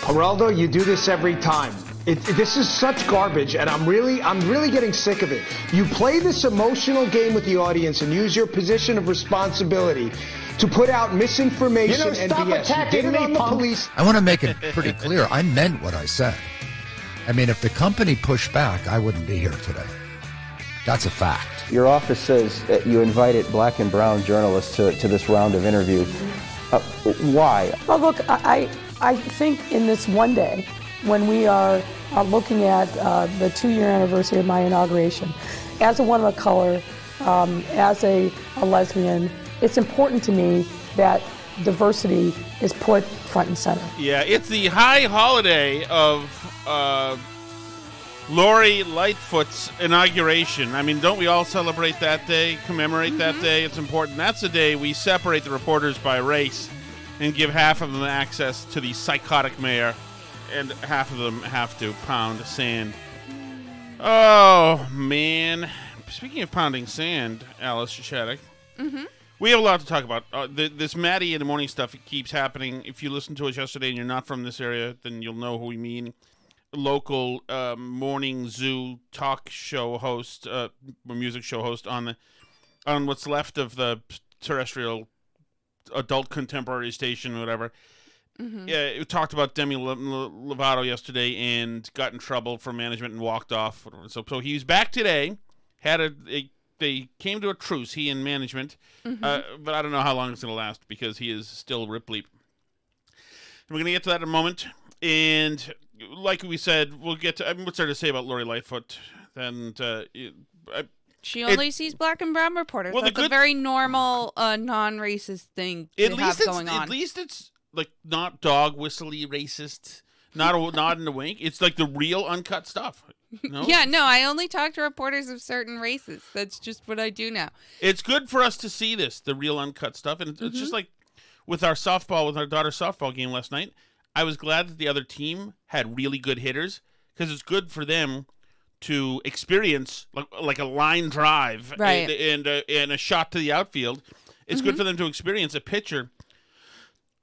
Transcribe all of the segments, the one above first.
Geraldo, you do this every time. This is such garbage, and I'm really getting sick of it. You play this emotional game with the audience and use your position of responsibility to put out misinformation and BS. You did it on the police. I want to make it pretty clear. I meant what I said. I mean, if the company pushed back, I wouldn't be here today. That's a fact. Your office says that you invited black and brown journalists to this round of interviews. Why? Well, look, I think in this one day, when we are looking at the 2-year anniversary of my inauguration, as a woman of color, as a lesbian, it's important to me that diversity is put front and center. Yeah, it's the high holiday of Lori Lightfoot's inauguration. I mean, don't we all celebrate that day, commemorate that day? It's important. That's the day we separate the reporters by race and give half of them access to the psychotic mayor, and half of them have to pound sand. Oh, man. Speaking of pounding sand, Alice Shattuck, we have a lot to talk about. This Maddie in the Morning stuff, it keeps happening. If you listened to us yesterday and you're not from this area, then you'll know who we mean. Local morning zoo talk show host, music show host on what's left of the terrestrial adult contemporary station, whatever. Yeah, it talked about Demi Lovato yesterday and got in trouble for management and walked off. So he's back today. They came to a truce, he and management, but I don't know how long it's going to last because he is still Ripley. We're going to get to that in a moment, and like we said, we'll get to what's there to say about Lori Lightfoot. And she only sees black and brown reporters. Well, that's a very normal, non-racist thing to have going on. At least it's like not dog whistly racist, not a nod and a wink. It's like the real uncut stuff. No? Yeah, no, I only talk to reporters of certain races. That's just what I do now. It's good for us to see the real uncut stuff. And it's just like with our daughter's softball game last night, I was glad that the other team had really good hitters because it's good for them to experience like a line drive and a shot to the outfield. It's good for them to experience a pitcher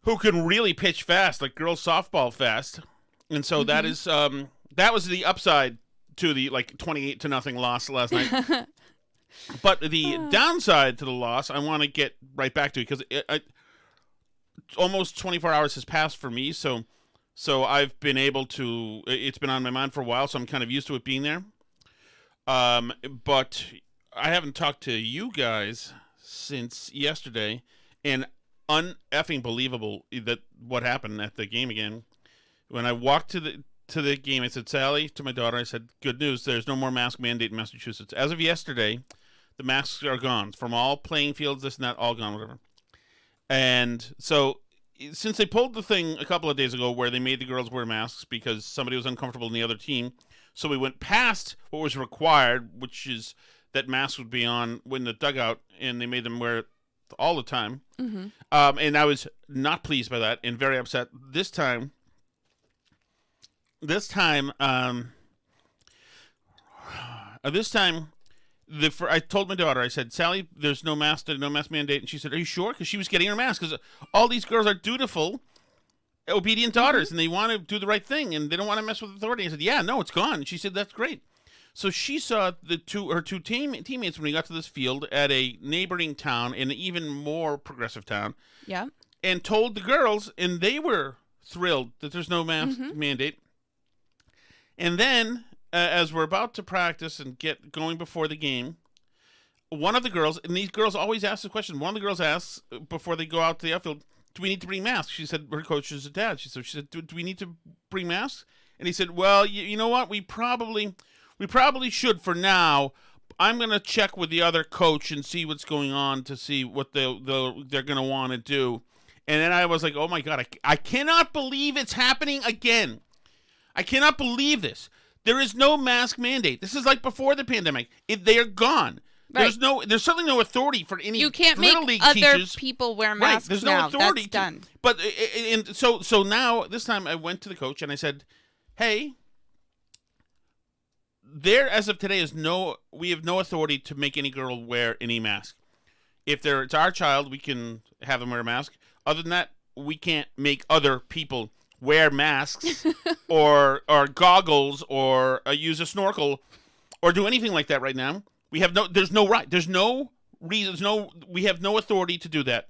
who can really pitch fast, like girls softball fast. And so that is that was the upside to the 28-0 loss last night. But the downside to the loss, I want to get right back to because almost 24 hours has passed for me, so I've been able to. It's been on my mind for a while, so I'm kind of used to it being there. But I haven't talked to you guys since yesterday, and uneffing believable that what happened at the game again. When I walked to the game, I said, Sally, to my daughter, I said, good news, there's no more mask mandate in Massachusetts. As of yesterday, the masks are gone. From all playing fields, this and that, all gone, whatever. And so, since they pulled the thing a couple of days ago where they made the girls wear masks because somebody was uncomfortable in the other team, so we went past what was required, which is that masks would be on when the dugout, and they made them wear it all the time. And I was not pleased by that and very upset. This time, I told my daughter, I said, Sally, there's no mask mandate. And she said, are you sure? Because she was getting her mask. Because all these girls are dutiful, obedient daughters, and they want to do the right thing, and they don't want to mess with authority. I said, yeah, no, it's gone. And she said, that's great. So she saw her two teammates when we got to this field at a neighboring town, an even more progressive town. Yeah. And told the girls, and they were thrilled that there's no mask mandate. And then, as we're about to practice and get going before the game, one of the girls, and these girls always ask the question, one of the girls asks before they go out to the outfield, do we need to bring masks? She said, her coach is a dad. She said, do we need to bring masks? And he said, well, you know what? We probably should for now. I'm going to check with the other coach and see what's going on to see what they're going to want to do. And then I was like, oh, my God, I cannot believe it's happening again. I cannot believe this. There is no mask mandate. This is like before the pandemic. They are gone. Right. There's certainly no authority for any. You can't Little make League other teachers. people wear masks. Right. There's no now. authority. That's done. But and so now this time I went to the coach and I said, hey, there as of today we have no authority to make any girl wear any mask. If it's our child, we can have them wear a mask. Other than that, we can't make other people wear masks or goggles or use a snorkel or do anything like that right now. There's no right. There's no reason. We have no authority to do that.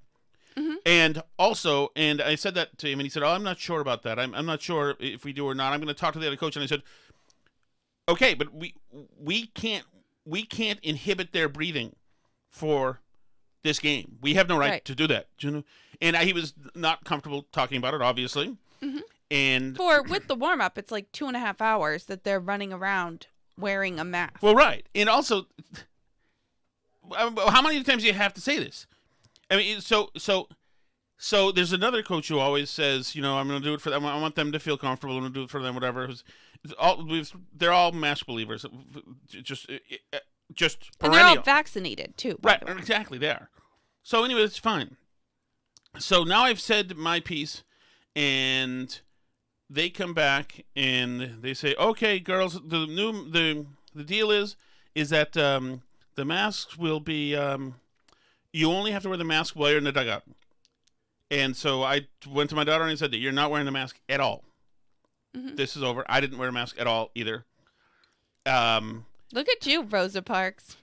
Mm-hmm. And also, and I said that to him, and he said, "Oh, I'm not sure about that. I'm not sure if we do or not. I'm going to talk to the other coach." And I said, "Okay, but we can't inhibit their breathing for this game. We have no right to do that." You know? And he was not comfortable talking about it, obviously. Mm-hmm. And with the warm up, it's like 2.5 hours that they're running around wearing a mask. Well, right, and also, how many times do you have to say this? I mean, so there's another coach who always says, I'm going to do it for them. I want them to feel comfortable. I'm going to do it for them, whatever. They're all mask believers, just perennial. And they're all vaccinated too. Right, exactly. They are. So anyway, it's fine. So now I've said my piece, and they come back and they say, "Okay, girls, the deal is that the masks will be you only have to wear the mask while you're in the dugout." And so I went to my daughter and I said that you're not wearing the mask at all. Mm-hmm. This is over. I didn't wear a mask at all either. Look at you, Rosa Parks.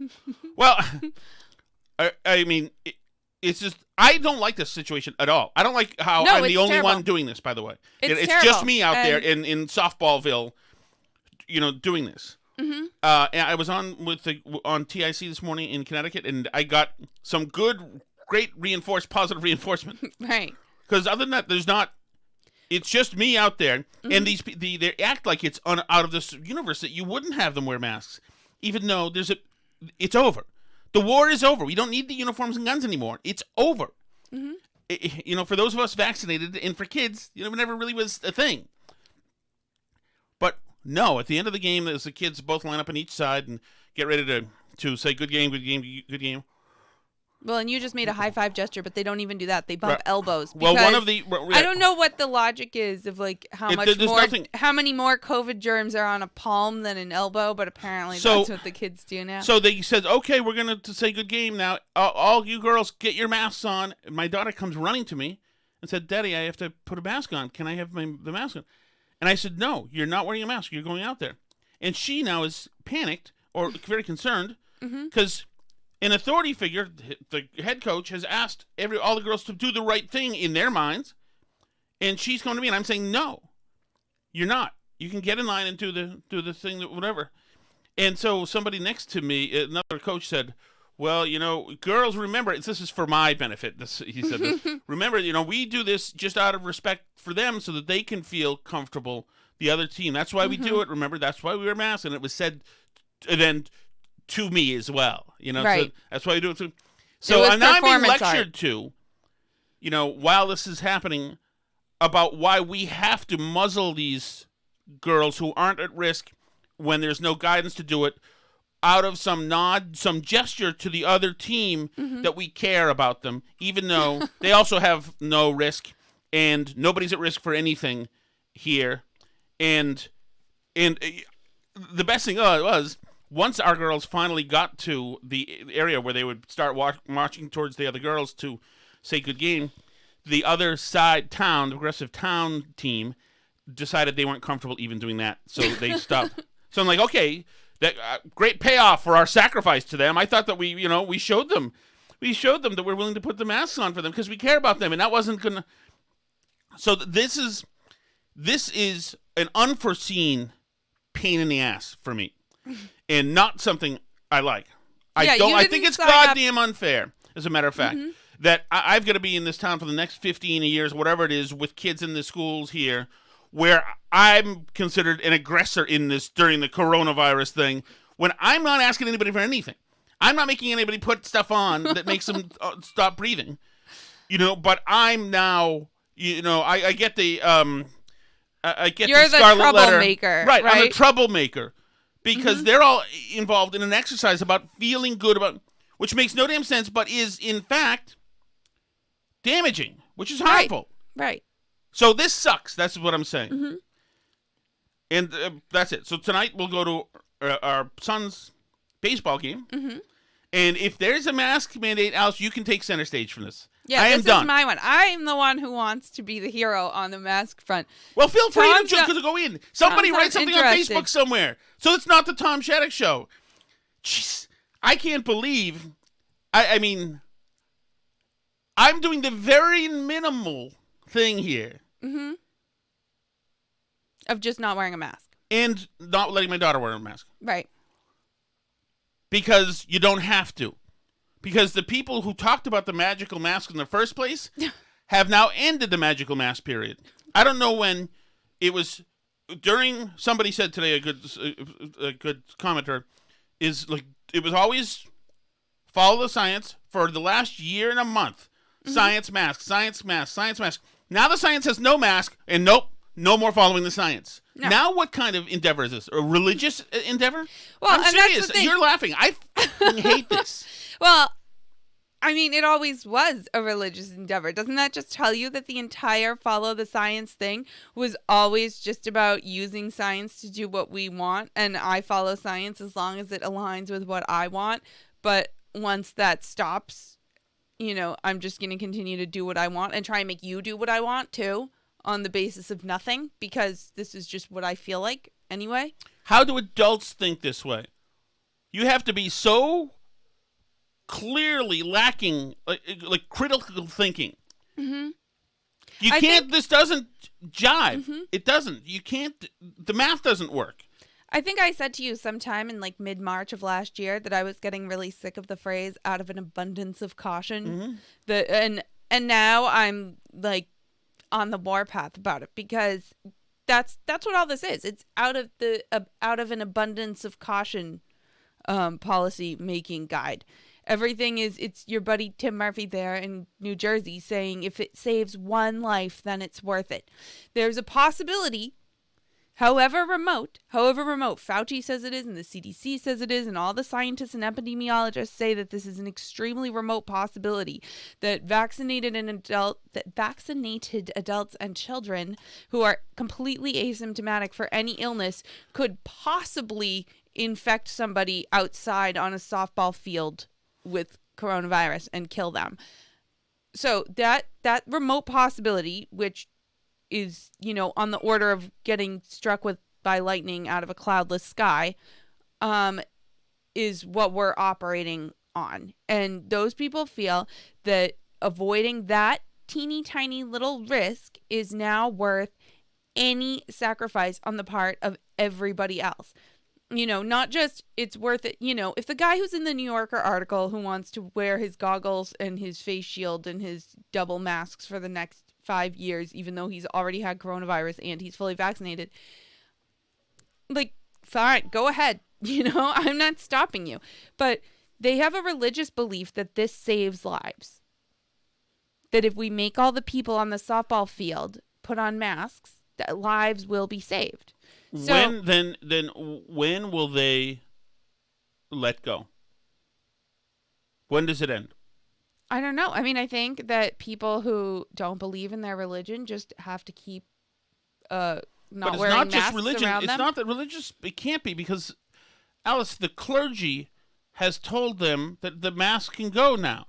Well, I mean, it's just I don't like this situation at all. I don't like how I'm the only one doing this. By the way, it's just me out there in Softballville, doing this. Mm-hmm. And I was on TIC this morning in Connecticut, and I got some great positive reinforcement. Right. Because other than that, there's not. It's just me out there, mm-hmm. and they act like it's out of this universe that you wouldn't have them wear masks, even though it's over. The war is over. We don't need the uniforms and guns anymore. It's over. Mm-hmm. For those of us vaccinated, and for kids, it never really was a thing. But no, at the end of the game, as the kids both line up on each side and get ready to say good game, good game, good game. Well, and you just made a high five gesture, but they don't even do that. They bump elbows. Well, one of the I don't know what the logic is of how many more COVID germs are on a palm than an elbow, but apparently that's what the kids do now. So they said, "Okay, we're going to say good game now. All you girls, get your masks on." And my daughter comes running to me and said, "Daddy, I have to put a mask on. Can I have the mask on?" And I said, "No, you're not wearing a mask. You're going out there." And she now is panicked or very concerned because an authority figure, the head coach, has asked all the girls to do the right thing in their minds, and she's coming to me, and I'm saying, "No, you're not. You can get in line and do the thing, whatever." And so somebody next to me, another coach, said, "Well, girls, remember, this is for my benefit." He said, this, "Remember, we do this just out of respect for them, so that they can feel comfortable. The other team. That's why we do it. Remember, that's why we wear masks." And it was said, then to me as well. Right. So that's why we do it. So now I'm being lectured to, while this is happening, about why we have to muzzle these girls who aren't at risk when there's no guidance to do it, out of some nod, some gesture to the other team that we care about them, even though they also have no risk and nobody's at risk for anything here. And the best thing was, once our girls finally got to the area where they would start marching towards the other girls to say good game, the other side the aggressive town team, decided they weren't comfortable even doing that, so they stopped. So I'm like, okay, that great payoff for our sacrifice to them. I thought that we showed them that we're willing to put the masks on for them because we care about them, and that wasn't gonna. So this is an unforeseen pain in the ass for me. And not something I like. I think it's goddamn unfair, as a matter of fact, that I've got to be in this town for the next 15 years, whatever it is, with kids in the schools here, where I'm considered an aggressor in this during the coronavirus thing, when I'm not asking anybody for anything. I'm not making anybody put stuff on that makes them stop breathing. But I'm now, I get the You're the scarlet letter. Troublemaker. Right, I'm a troublemaker. Because they're all involved in an exercise about feeling good which makes no damn sense, but is in fact damaging, which is harmful. Right. So this sucks. That's what I'm saying. And that's it. So tonight we'll go to our son's baseball game, And if there's a mask mandate, Alice, you can take center stage from this. Yeah, I am this done. is my one. I'm the one who wants to be the hero on the mask front. Well, feel free to go in. Somebody write something on interested. Facebook somewhere. So it's not the Tom Shattuck show. Jeez, I can't believe. I mean, I'm doing the very minimal thing here. Mm-hmm. Of just not wearing a mask. And not letting my daughter wear a mask. Right. Because you don't have to. Because the people who talked about the magical mask in the first place have now ended the magical mask period. I don't know when it was during. Somebody said today, a good commenter is like, it was always follow the science for the last year and a month. Mm-hmm. Science mask, science mask, science mask. Now the science says no mask, and nope, no more following the science. No. Now what kind of endeavor is this? A religious endeavor? Well, I'm and serious. that's the thing. You're laughing. I hate this. Well, I mean, it always was a religious endeavor. Doesn't that just tell you that the entire follow the science thing was always just about using science to do what we want? And I follow science as long as it aligns with what I want. But once that stops, I'm just going to continue to do what I want and try and make you do what I want too, on the basis of nothing, because this is just what I feel like anyway. How do adults think this way? You have to be so clearly lacking like critical thinking. Mm-hmm. You can't. This doesn't jive. Mm-hmm. It doesn't. You can't. The math doesn't work. I think I said to you sometime in like mid-March of last year that I was getting really sick of the phrase "out of an abundance of caution." Mm-hmm. And now I'm like on the warpath about it, because that's what all this is. It's out of an abundance of caution policy making guide. Everything it's your buddy Tim Murphy there in New Jersey saying if it saves one life, then it's worth it. There's a possibility, however remote, Fauci says it is, and the CDC says it is, and all the scientists and epidemiologists say that this is an extremely remote possibility, that vaccinated adults and children who are completely asymptomatic for any illness could possibly infect somebody outside on a softball field with coronavirus and kill them. So that remote possibility, which is, on the order of getting struck by lightning out of a cloudless sky, is what we're operating on. And those people feel that avoiding that teeny tiny little risk is now worth any sacrifice on the part of everybody else. Not just it's worth it. If the guy who's in the New Yorker article who wants to wear his goggles and his face shield and his double masks for the next 5 years, even though he's already had coronavirus and he's fully vaccinated, like, fine, go ahead. I'm not stopping you. But they have a religious belief that this saves lives. That if we make all the people on the softball field put on masks, that lives will be saved. So, when will they let go? When does it end? I don't know. I mean, I think that people who don't believe in their religion just have to keep not wearing masks around them. But it's not just religion. It's not that religious. It can't be, because, Alice, the clergy has told them that the mask can go now.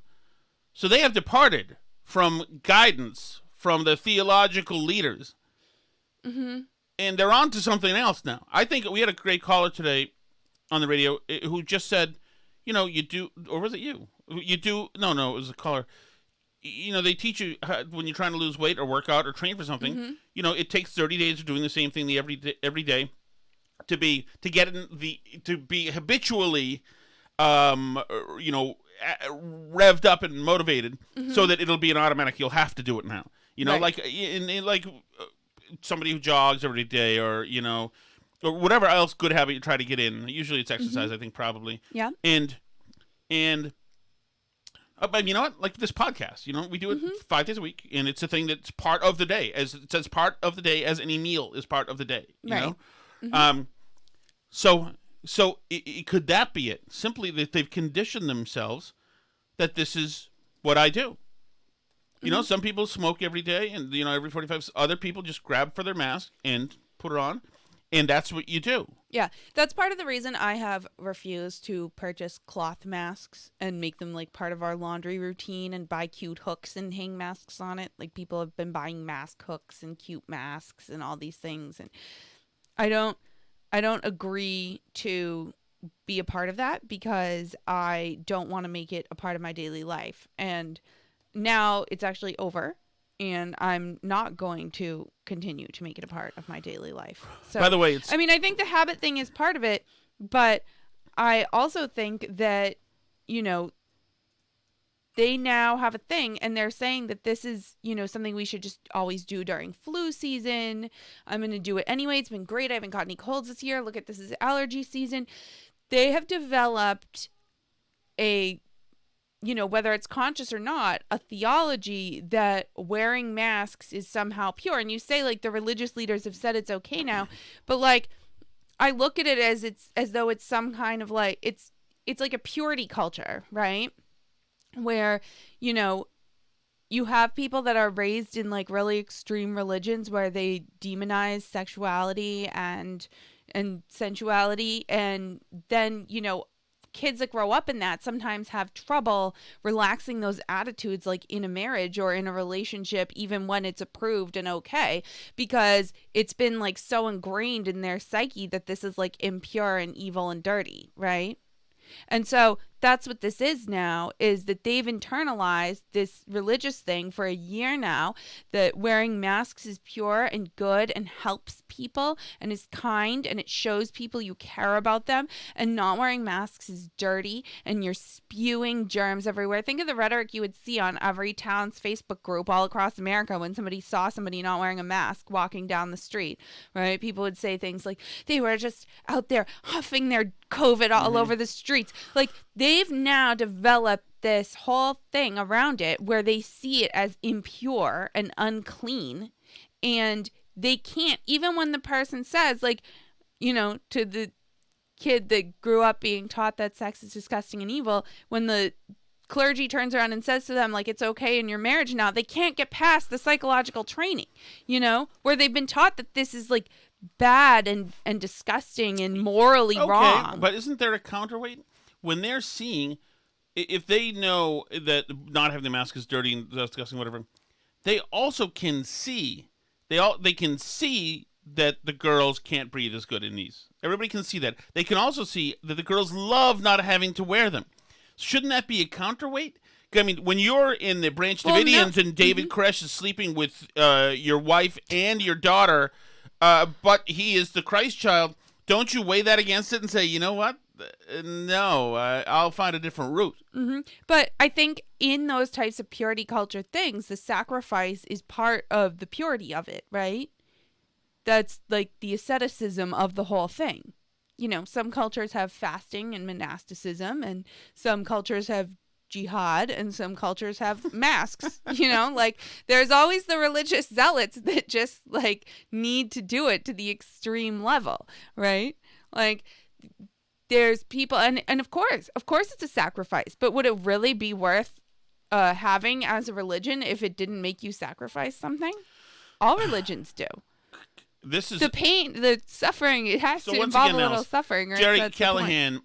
So they have departed from guidance from the theological leaders. Mm-hmm. And they're on to something else now. I think we had a great caller today on the radio who just said, you do, or was it you? You do, no, it was a caller. They teach you when you're trying to lose weight or work out or train for something, mm-hmm. It takes 30 days of doing the same thing every day to be habitually, revved up and motivated, mm-hmm. so that it'll be an automatic. You'll have to do it now. Right. like somebody who jogs every day, or or whatever else good habit you try to get in. Usually it's exercise, mm-hmm. I think, probably. Yeah. And but you know what? Like this podcast, we do it mm-hmm. 5 days a week, and it's a thing that's part of the day, as it says, part of the day, as any meal is part of the day. You know. Mm-hmm. So could that be it? Simply that they've conditioned themselves that this is what I do. Mm-hmm. Some people smoke every day, and every 45. Other people just grab for their mask and put it on, and that's what you do. Yeah, that's part of the reason I have refused to purchase cloth masks and make them like part of our laundry routine and buy cute hooks and hang masks on it. Like people have been buying mask hooks and cute masks and all these things, and I don't agree to be a part of that because I don't want to make it a part of my daily life. And now it's actually over. And I'm not going to continue to make it a part of my daily life. So, by the way, I think the habit thing is part of it, but I also think that, they now have a thing and they're saying that this is, something we should just always do during flu season. I'm going to do it anyway. It's been great. I haven't got any colds this year. Look at this is allergy season. They have developed whether it's conscious or not, a theology that wearing masks is somehow pure. And you say, like, the religious leaders have said it's okay now. But, like, I look at it as though it's some kind of, like, it's like a purity culture, right? Where, you have people that are raised in, like, really extreme religions where they demonize sexuality and sensuality. And then, kids that grow up in that sometimes have trouble relaxing those attitudes, like in a marriage or in a relationship, even when it's approved and okay, because it's been like so ingrained in their psyche that this is like impure and evil and dirty, right? And so that's what this is now, is that they've internalized this religious thing for a year now, that wearing masks is pure and good and helps people and is kind and it shows people you care about them, and not wearing masks is dirty and you're spewing germs everywhere. Think of the rhetoric you would see on every town's Facebook group all across America when somebody saw somebody not wearing a mask walking down the street, right? People would say things like they were just out there huffing their COVID all over the streets. Like, they've now developed this whole thing around it where they see it as impure and unclean, and they can't, even when the person says, like, to the kid that grew up being taught that sex is disgusting and evil, when the clergy turns around and says to them, like, it's okay in your marriage now, they can't get past the psychological training, where they've been taught that this is, like, bad and disgusting and morally wrong. But isn't there a counterweight? When they're seeing, if they know that not having the mask is dirty and disgusting, whatever, they also can see, they can see that the girls can't breathe as good in these. Everybody can see that. They can also see that the girls love not having to wear them. Shouldn't that be a counterweight? I mean, when you're in the Branch Davidians and David Koresh is sleeping with your wife and your daughter, but he is the Christ child, don't you weigh that against it and say, you know what? No, I'll find a different route. Mm-hmm. But I think in those types of purity culture things, the sacrifice is part of the purity of it, right? That's like the asceticism of the whole thing. Some cultures have fasting and monasticism, and some cultures have jihad, and some cultures have masks. Like, there's always the religious zealots that just, like, need to do it to the extreme level, right? Like, there's people, and of course it's a sacrifice, but would it really be worth having as a religion if it didn't make you sacrifice something? All religions do. This is the pain, the suffering. It has to involve a little suffering. Right? Jerry Callahan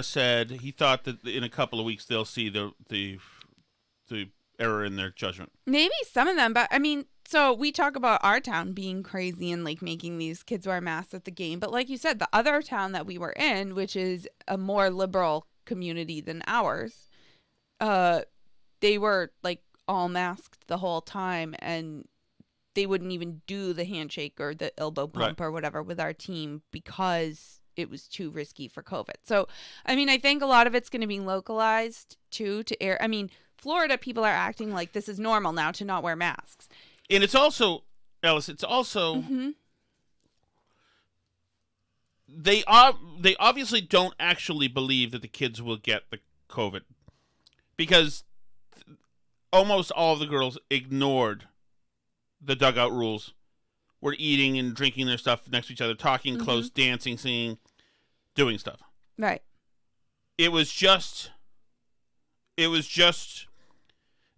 said he thought that in a couple of weeks they'll see the error in their judgment. Maybe some of them, but I mean, so we talk about our town being crazy and like making these kids wear masks at the game, but like you said, the other town that we were in, which is a more liberal community than ours, they were like all masked the whole time, and they wouldn't even do the handshake or the elbow bump or whatever with our team because it was too risky for COVID. So, I mean, I think a lot of it's going to be localized too to air. I mean, Florida people are acting like this is normal now to not wear masks. And it's also, Alice, it's also, they obviously don't actually believe that the kids will get the COVID because almost all of the girls ignored the dugout rules. Were eating and drinking their stuff next to each other, talking close, dancing, singing, doing stuff. Right. It was just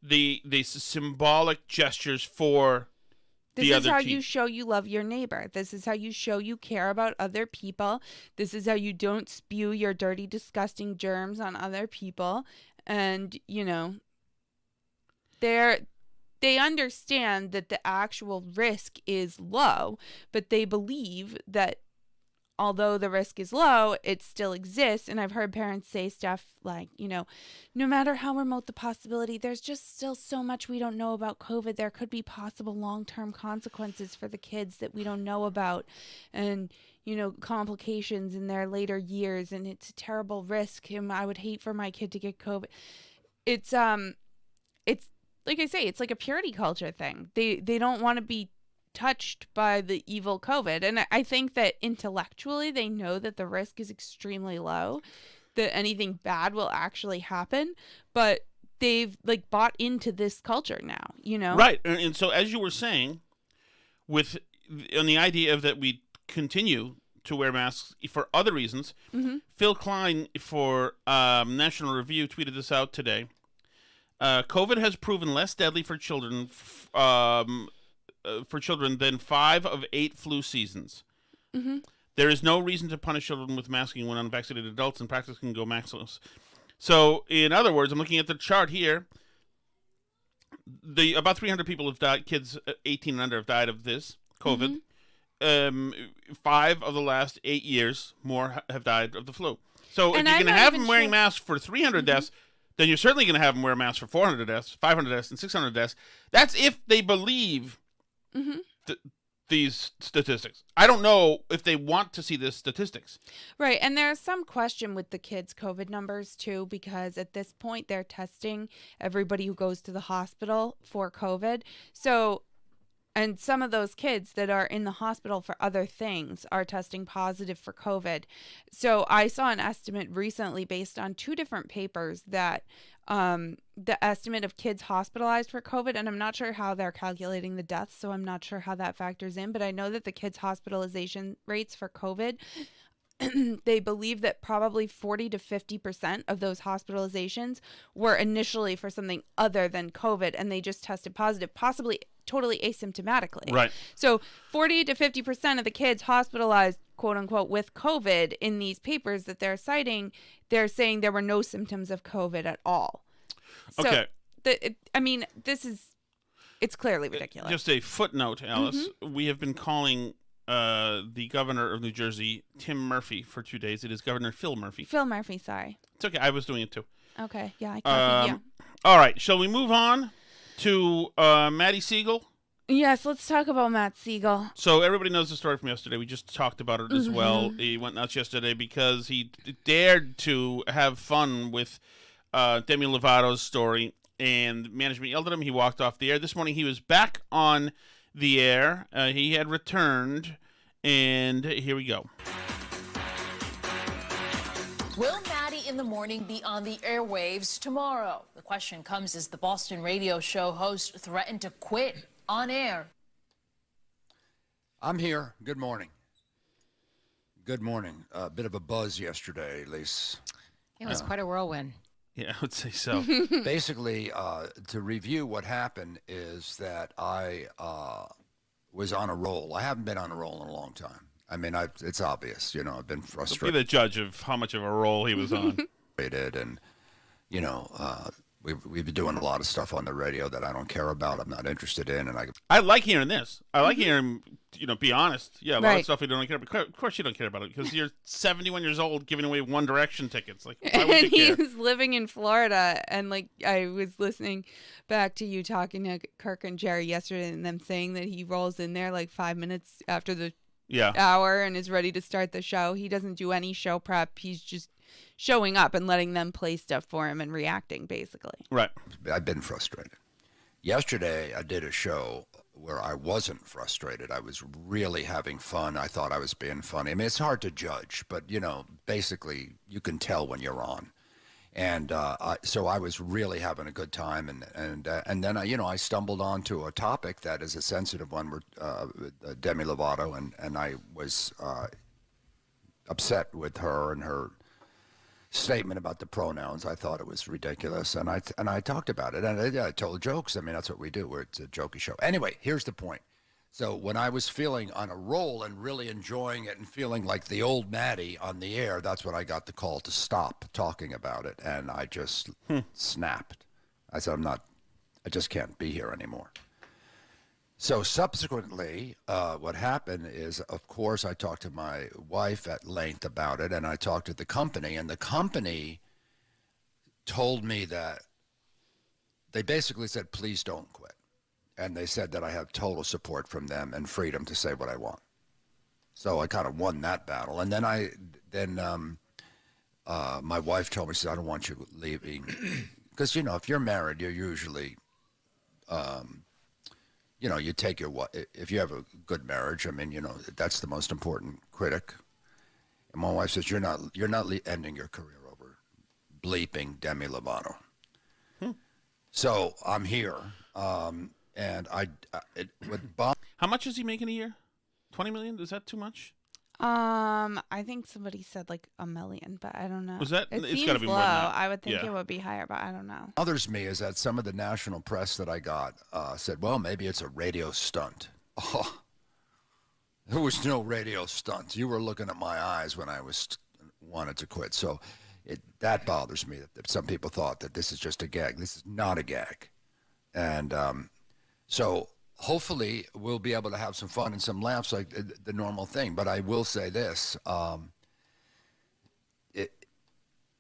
the symbolic gestures for This is how you show you love your neighbor. This is how you show you care about other people. This is how you don't spew your dirty, disgusting germs on other people. And, they understand that the actual risk is low, but they believe that although the risk is low, it still exists. And I've heard parents say stuff like, no matter how remote the possibility, there's just still so much we don't know about COVID. There could be possible long-term consequences for the kids that we don't know about, and, complications in their later years. And it's a terrible risk. And I would hate for my kid to get COVID. It's like I say, it's like a purity culture thing. They don't want to be touched by the evil COVID. And I think that intellectually they know that the risk is extremely low, that anything bad will actually happen, but they've bought into this culture now, Right. And so as you were saying, on the idea of that we continue to wear masks for other reasons, Phil Klein for National Review tweeted this out today. COVID has proven less deadly for children than 5 of 8 flu seasons. There is no reason to punish children with masking when unvaccinated adults in practice can go maximals. So, in other words, I'm looking at the chart here. About 300 people have died. Kids 18 and under have died of this COVID. 5 of the last 8 years more have died of the flu. So, if you're going to have them wearing masks for 300 deaths, then you're certainly going to have them wear masks for 400 deaths, 500 deaths, and 600 deaths. That's if they believe these statistics. I don't know if they want to see these statistics. Right, and there's some question with the kids' COVID numbers, too, because at this point they're testing everybody who goes to the hospital for COVID. So, and some of those kids that are in the hospital for other things are testing positive for COVID. So I saw an estimate recently based on 2 different papers that the estimate of kids hospitalized for COVID, and I'm not sure how they're calculating the deaths, so I'm not sure how that factors in, but I know that the kids' hospitalization rates for COVID, they believe that probably 40 to 50% of those hospitalizations were initially for something other than COVID, and they just tested positive, possibly totally asymptomatically. Right. So 40 to 50% of the kids hospitalized, quote unquote, with COVID in these papers that they're citing, they're saying there were no symptoms of COVID at all. So, okay. It's clearly ridiculous. Just a footnote, Alice. We have been calling the governor of New Jersey, Tim Murphy, for 2 days. It is Governor Phil Murphy. Phil Murphy, sorry. It's okay. I was doing it too. Okay. Yeah, I copied you. All right. Shall we move on to Maddie Siegel? Yes, let's talk about Matt Siegel. So everybody knows the story from yesterday. We just talked about it as well. He went nuts yesterday because he dared to have fun with Demi Lovato's story, and management yelled at him. He walked off the air. This morning he was back on the air. He had returned, and here we go. Will Maddie in the Morning be on the airwaves tomorrow? The question comes as the Boston radio show host threatened to quit on air. I'm here. Good morning. Good morning. A bit of a buzz yesterday, Lise. It was quite a whirlwind. Yeah, I would say so. Basically, to review what happened is that I was on a roll. I haven't been on a roll in a long time. I mean, it's obvious, I've been frustrated. Be the judge of how much of a role he was on. And, we've been doing a lot of stuff on the radio that I don't care about. I'm not interested in, and I like hearing this. I like hearing him, be honest. Yeah, a lot Right. of stuff we don't care about. Of course you don't care about it because you're 71 years old giving away One Direction tickets. Like, why would And you care? he was living in Florida, and I was listening back to you talking to Kirk and Jerry yesterday, and them saying that he rolls in there 5 minutes after the hour and is ready to start the show. He doesn't do any show prep. He's just showing up and letting them play stuff for him and reacting, basically. Right. I've been frustrated. Yesterday, I did a show where I wasn't frustrated. I was really having fun. I thought I was being funny. I mean, it's hard to judge, but, basically, you can tell when you're on. And so I was really having a good time. And then, I stumbled onto a topic that is a sensitive one with Demi Lovato, and I was upset with her and her statement about the pronouns. I thought it was ridiculous, and I talked about it, and I told jokes. I mean, that's what we do. It's a jokey show. Anyway, here's the point. So when I was feeling on a roll and really enjoying it and feeling like the old Maddie on the air, that's when I got the call to stop talking about it. And I just snapped. I said, I just can't be here anymore. So subsequently, what happened is, of course, I talked to my wife at length about it, and I talked to the company, and the company told me that they basically said, please don't quit. And they said that I have total support from them and freedom to say what I want. So I kind of won that battle. And then my wife told me, she said, I don't want you leaving. Because, if you're married, you're usually, you take if you have a good marriage, that's the most important critic. And my wife says, you're not ending your career over bleeping Demi Lovato. So I'm here. And it would bother. How much is he making a year? 20 million? Is that too much? I think somebody said like $1 million, but I don't know. Was that? It It's seems got to be low. more than that. I would think it would be higher, but I don't know. Bothers me is that some of the national press that I got said, well, maybe it's a radio stunt. Oh, there was no radio stunt. You were looking at my eyes when I wanted to quit. So that bothers me that some people thought that this is just a gag. This is not a gag. And so hopefully we'll be able to have some fun and some laughs like the normal thing. But I will say this.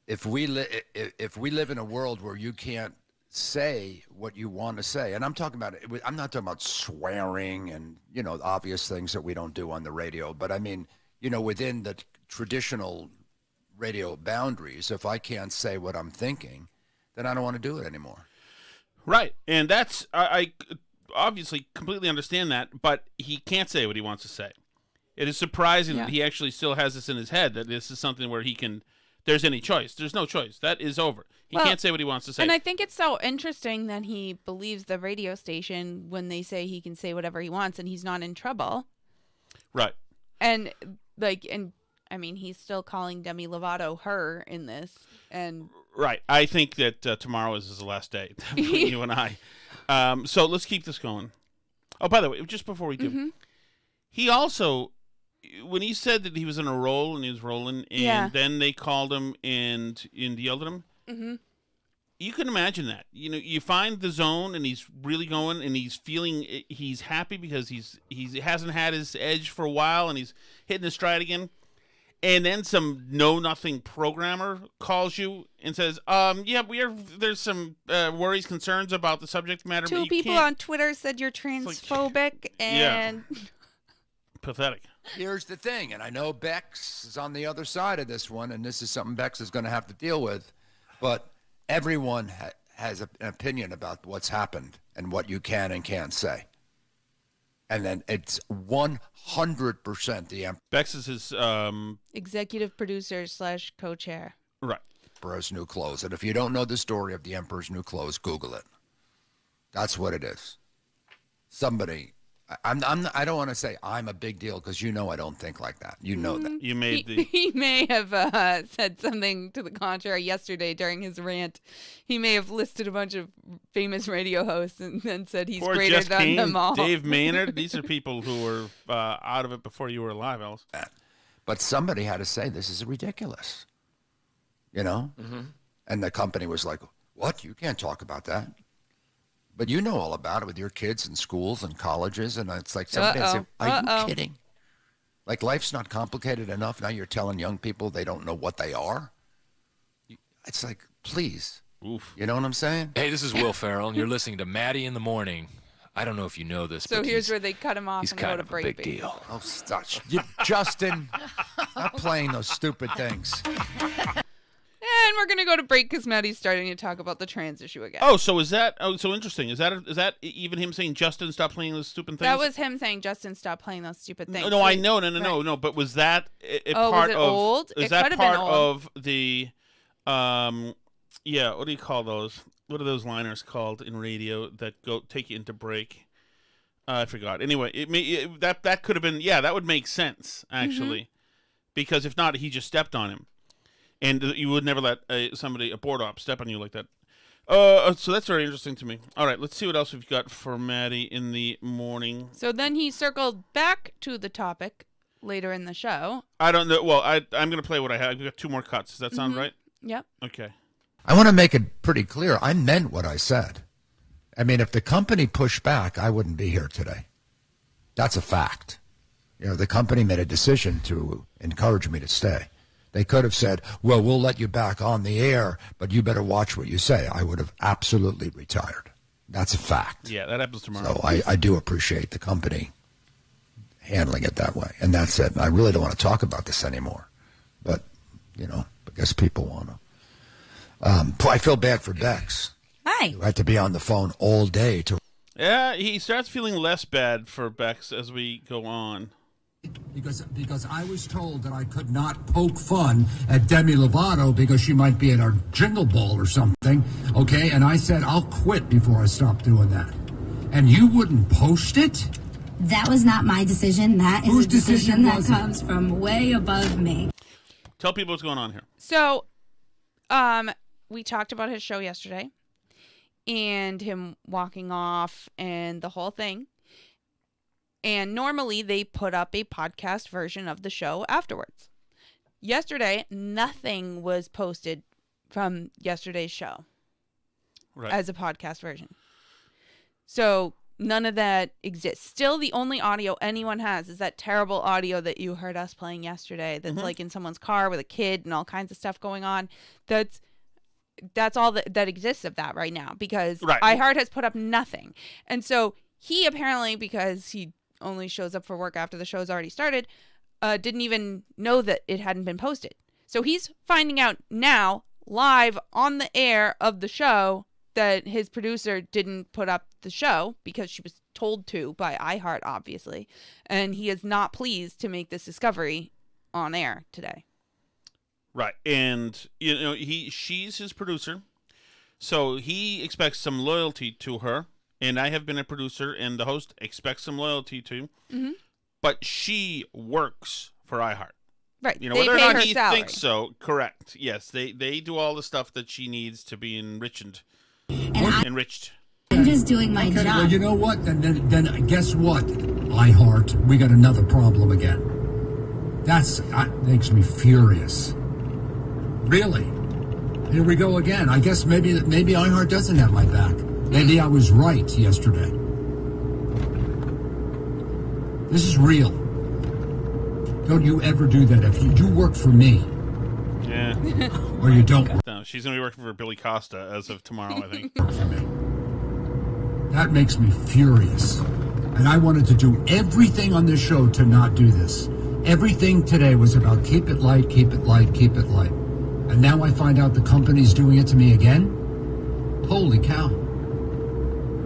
If we live in a world where you can't say what you want to say, and I'm not talking about swearing and, obvious things that we don't do on the radio, but I mean, within the traditional radio boundaries, if I can't say what I'm thinking, then I don't want to do it anymore. Right. And that's, I obviously completely understand that, but he can't say what he wants to say. It is surprising that he actually still has this in his head, that this is something where there's any choice. There's no choice. That is over. He can't say what he wants to say. And I think it's so interesting that he believes the radio station when they say he can say whatever he wants and he's not in trouble. Right. And he's still calling Demi Lovato her in this. And right. I think that tomorrow is his last day between you and I. So let's keep this going. Oh, by the way, just before we do, he also, when he said that he was in a roll and he was rolling, and then they called him and yelled at him, you can imagine that. You find the zone and he's really going and he's happy because he hasn't had his edge for a while and he's hitting his stride again. And then some know-nothing programmer calls you and says, there's some worries, concerns about the subject matter. Two people on Twitter said you're transphobic and... Pathetic. Here's the thing, and I know Bex is on the other side of this one, and this is something Bex is going to have to deal with, but everyone has an opinion about what's happened and what you can and can't say. And then it's 100% the Bex is his executive producer / co-chair. Right. Emperor's New Clothes. And if you don't know the story of the Emperor's New Clothes, Google it. That's what it is. Somebody, I don't want to say I'm a big deal because I don't think like that. You know that. You made He may have said something to the contrary yesterday during his rant. He may have listed a bunch of famous radio hosts and then said he's greater than them all. Dave Maynard. These are people who were out of it before you were alive, Alice. But somebody had to say this is ridiculous. And the company was like, what? You can't talk about that. But you know all about it with your kids in schools and colleges. And it's like somebody said, are you kidding? Like life's not complicated enough. Now you're telling young people they don't know what they are. It's like, please. Oof. You know what I'm saying? Hey, this is Will Ferrell, and you're listening to Maddie in the Morning. I don't know if you know this, so but here's where they cut him off he's and kind go to of break. a big deal. Oh, stop. Justin, not playing those stupid things. And we're going to go to break because Maddie's starting to talk about the trans issue again. Oh, so is that so interesting? Is that even him saying, Justin, stop playing those stupid things? That was him saying, Justin, stop playing those stupid things. No, I know. No. But was that part was it of... old? Is it that could have part been old. of the... what do you call those? What are those liners called in radio that take you into break? I forgot. Anyway, that could have been... Yeah, that would make sense, actually. Because if not, he just stepped on him. And you would never let a board op step on you like that. So that's very interesting to me. All right, let's see what else we've got for Maddie in the morning. So then he circled back to the topic later in the show. I don't know. Well, I'm going to play what I have. We've got 2 more cuts. Does that sound right? Yep. Okay. I want to make it pretty clear. I meant what I said. I mean, if the company pushed back, I wouldn't be here today. That's a fact. You know, the company made a decision to encourage me to stay. They could have said, well, we'll let you back on the air, but you better watch what you say. I would have absolutely retired. That's a fact. Yeah, that happens tomorrow. So I do appreciate the company handling it that way. And that's it. I really don't want to talk about this anymore. But, you know, I guess people want to. I feel bad for Bex. Hi. Who had to be on the phone all day to. Yeah, he starts feeling less bad for Bex as we go on. Because I was told that I could not poke fun at Demi Lovato because she might be in a jingle ball or something, okay? And I said, I'll quit before I stop doing that. And you wouldn't post it? That was not my decision. That is Whose a decision that was it? comes from way above me. Tell people what's going on here. So, we talked about his show yesterday and him walking off and the whole thing. And normally they put up a podcast version of the show afterwards. Yesterday, nothing was posted from yesterday's show as a podcast version. So none of that exists. Still, the only audio anyone has is that terrible audio that you heard us playing yesterday. That's like in someone's car with a kid and all kinds of stuff going on. That's all that exists of that right now because iHeart has put up nothing. And so he apparently, because he only shows up for work after the show's already started, didn't even know that it hadn't been posted. So he's finding out now, live on the air of the show, that his producer didn't put up the show because she was told to by iHeart, obviously. And he is not pleased to make this discovery on air today. Right. And, you know, she's his producer, so he expects some loyalty to her. And I have been a producer, and the host expects some loyalty to. Mm-hmm. But she works for iHeart. Right. You know, they whether pay or not her he salary. thinks so, correct. Yes, they do all the stuff that she needs to be enriched. I'm just doing my job. Well, you know what? Then guess what? iHeart, we got another problem again. That makes me furious. Really? Here we go again. I guess maybe iHeart doesn't have my back. Maybe I was right yesterday. This is real. Don't you ever do that. If you do work for me. Yeah. Or you don't work. No, she's going to be working for Billy Costa as of tomorrow, I think. For me. That makes me furious. And I wanted to do everything on this show to not do this. Everything today was about keep it light, keep it light, keep it light. And now I find out the company's doing it to me again? Holy cow.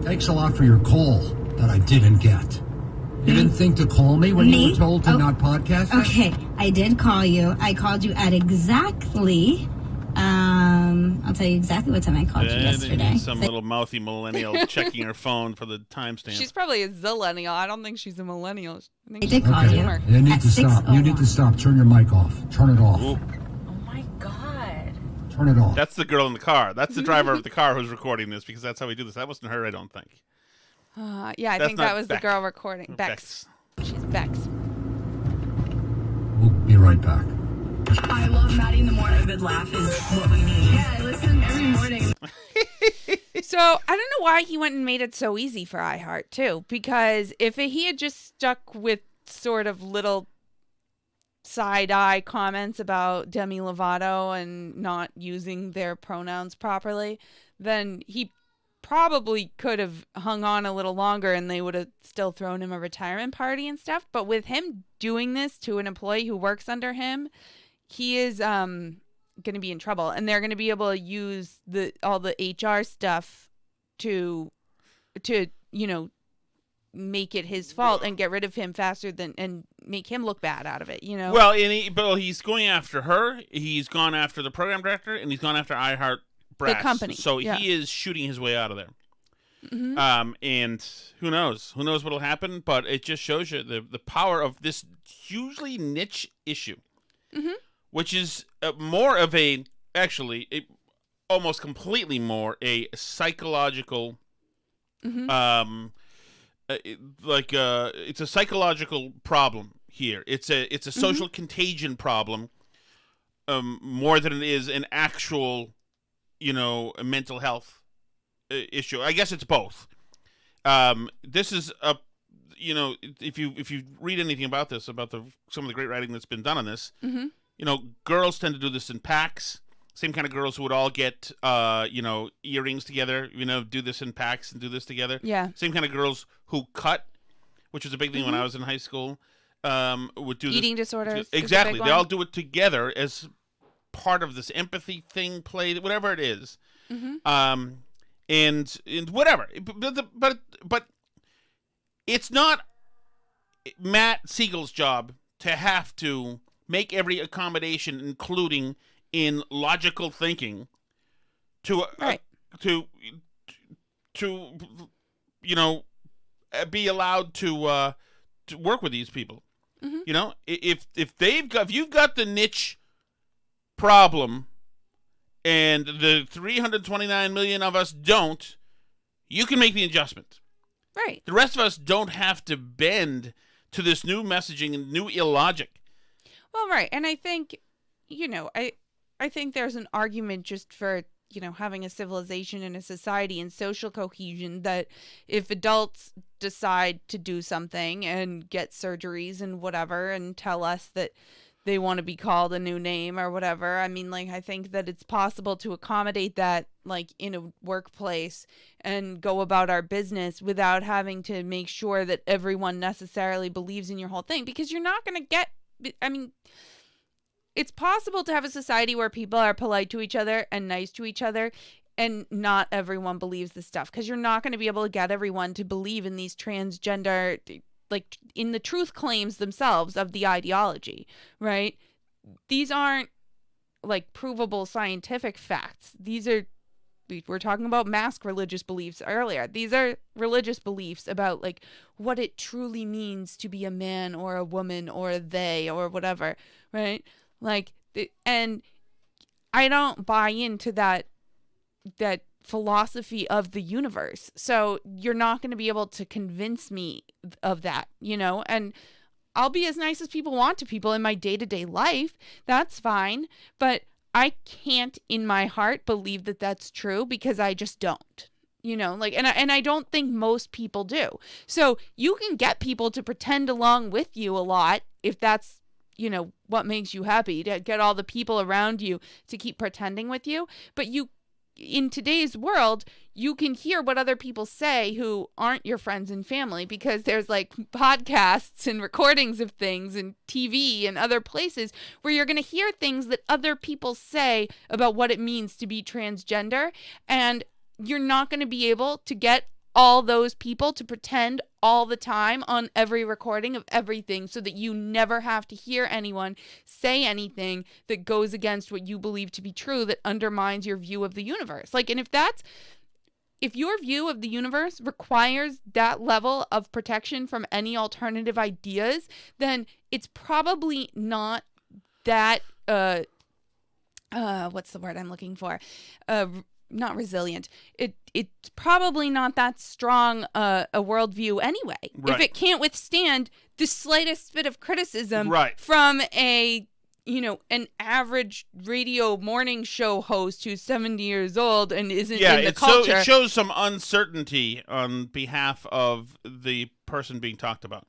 Thanks a lot for your call that I didn't get. You didn't think to call me when you were told to not podcast? Okay, I did call you. I called you at exactly, I'll tell you exactly what time I called you yesterday. Some little mouthy millennial checking her phone for the timestamp. She's probably a zillennial. I don't think she's a millennial. I think I did call you. You need to stop. You need to stop. Turn your mic off. Turn it off. Ooh. Oh my God. Turn it off. That's the girl in the car. That's the driver of the car who's recording this because that's how we do this. That wasn't her, I don't think. Yeah, I think that was Beck. the girl recording. Bex. She's Bex. We'll be right back. I love Maddie in the morning. A good laugh is what we need. Yeah, I listen every morning. So I don't know why he went and made it so easy for iHeart too. Because if he had just stuck with sort of little side eye comments about Demi Lovato and not using their pronouns properly, then he probably could have hung on a little longer and they would have still thrown him a retirement party and stuff. But with him doing this to an employee who works under him, he is going to be in trouble, and they're going to be able to use all the HR stuff to make it his fault and get rid of him faster and make him look bad out of it. Well, he's going after her. He's gone after the program director, and he's gone after iHeart Brass. The company. So he is shooting his way out of there. Mm-hmm. And who knows? Who knows what'll happen? But it just shows you the power of this hugely niche issue, which is more of almost completely more a psychological, it's a psychological problem here. It's a social contagion problem, more than it is an actual, a mental health issue. I guess it's both. This is a, if you read anything about this, about some of the great writing that's been done on this, girls tend to do this in packs. Same kind of girls who would all get, earrings together, do this in packs and do this together. Yeah. Same kind of girls who cut, which was a big thing when I was in high school, would do eating disorders. Exactly. They all do it together as part of this empathy thing, play, whatever it is. And whatever. But it's not Matt Siegel's job to have to make every accommodation, including in logical thinking, to be allowed to work with these people. If you've got the niche problem and the 329 million of us don't, you can make the adjustment. Right. The rest of us don't have to bend to this new messaging and new illogic. Well, right. And I think, I think there's an argument just for, having a civilization and a society and social cohesion that if adults decide to do something and get surgeries and whatever and tell us that they want to be called a new name or whatever, I think that it's possible to accommodate that, in a workplace and go about our business without having to make sure that everyone necessarily believes in your whole thing, because you're not going to get, it's possible to have a society where people are polite to each other and nice to each other, and not everyone believes this stuff, because you're not going to be able to get everyone to believe in these transgender, in the truth claims themselves of the ideology, right? These aren't provable scientific facts. We were talking about mask religious beliefs earlier. These are religious beliefs about what it truly means to be a man or a woman or they or whatever, right? And I don't buy into that philosophy of the universe. So you're not going to be able to convince me of that, and I'll be as nice as people want to people in my day-to-day life. That's fine. But I can't in my heart believe that that's true, because I just don't, and I don't think most people do. So you can get people to pretend along with you a lot if that's, what makes you happy, to get all the people around you to keep pretending with you. But in today's world, you can hear what other people say who aren't your friends and family, because there's podcasts and recordings of things and TV and other places where you're going to hear things that other people say about what it means to be transgender. And you're not going to be able to get all those people to pretend all the time on every recording of everything, so that you never have to hear anyone say anything that goes against what you believe to be true, that undermines your view of the universe. And if your view of the universe requires that level of protection from any alternative ideas, then it's probably not that what's the word I'm looking for? Not resilient. It's probably not that strong a worldview anyway. Right. If it can't withstand the slightest bit of criticism from an average radio morning show host who's 70 years old and isn't in the culture. So it shows some uncertainty on behalf of the person being talked about.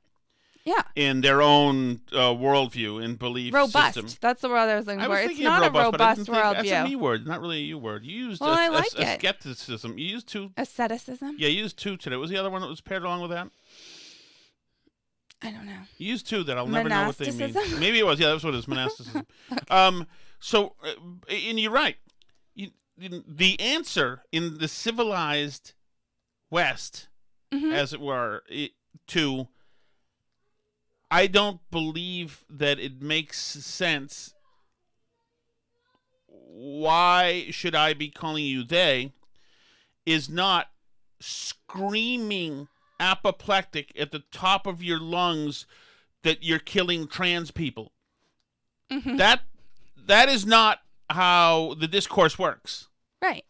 Yeah. In their own worldview and belief system. That's the word I was looking for. It's not a robust worldview. That's a me word, not really a you word. You used a skepticism. You used two. Asceticism? Yeah, you used two today. What was the other one that was paired along with that? I don't know. You used two that I'll never know what they mean. Monasticism? Maybe it was. Yeah, that's what it is, monasticism. Okay. And you're right. The answer in the civilized West, as it were, to... I don't believe that it makes sense. Why should I be calling you they? Is not screaming apoplectic at the top of your lungs that you're killing trans people. That is not how the discourse works. Right.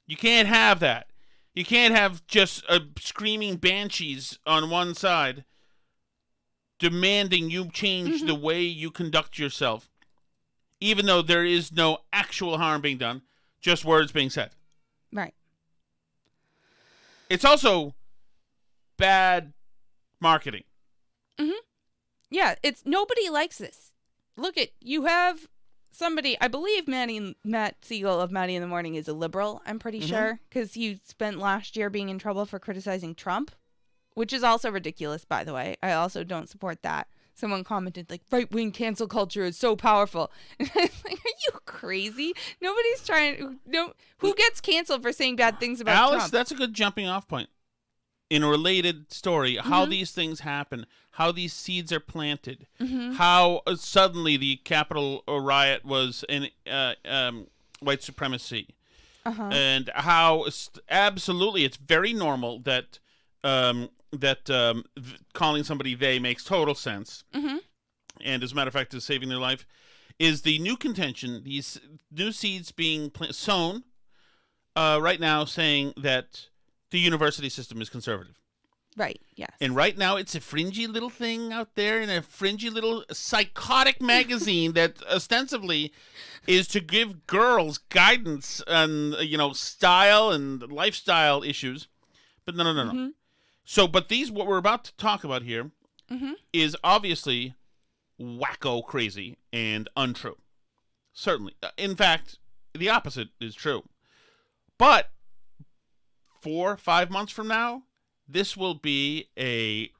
You can't have that. You can't have just screaming banshees on one side demanding you change the way you conduct yourself, even though there is no actual harm being done, just words being said. Right. It's also bad marketing. Yeah, nobody likes this. Look you have somebody, I believe Matt Siegel of Maddie in the Morning is a liberal, I'm pretty sure, because he spent last year being in trouble for criticizing Trump, which is also ridiculous, by the way. I also don't support that. Someone commented, like, right-wing cancel culture is so powerful. And I was like, are you crazy? Nobody's trying... who gets canceled for saying bad things about Trump? Alice, that's a good jumping off point. In a related story, how these things happen, how these seeds are planted, how suddenly the Capitol riot was in white supremacy, and how absolutely it's very normal that calling somebody they makes total sense, and as a matter of fact is saving their life, is the new contention, these new seeds being sown right now, saying that the university system is conservative. Right, yes. And right now it's a fringy little thing out there in a fringy little psychotic magazine that ostensibly is to give girls guidance on, style and lifestyle issues. But no. So, but what we're about to talk about here is obviously wacko crazy and untrue. Certainly. In fact, the opposite is true. But 4 or 5 months from now, this will be a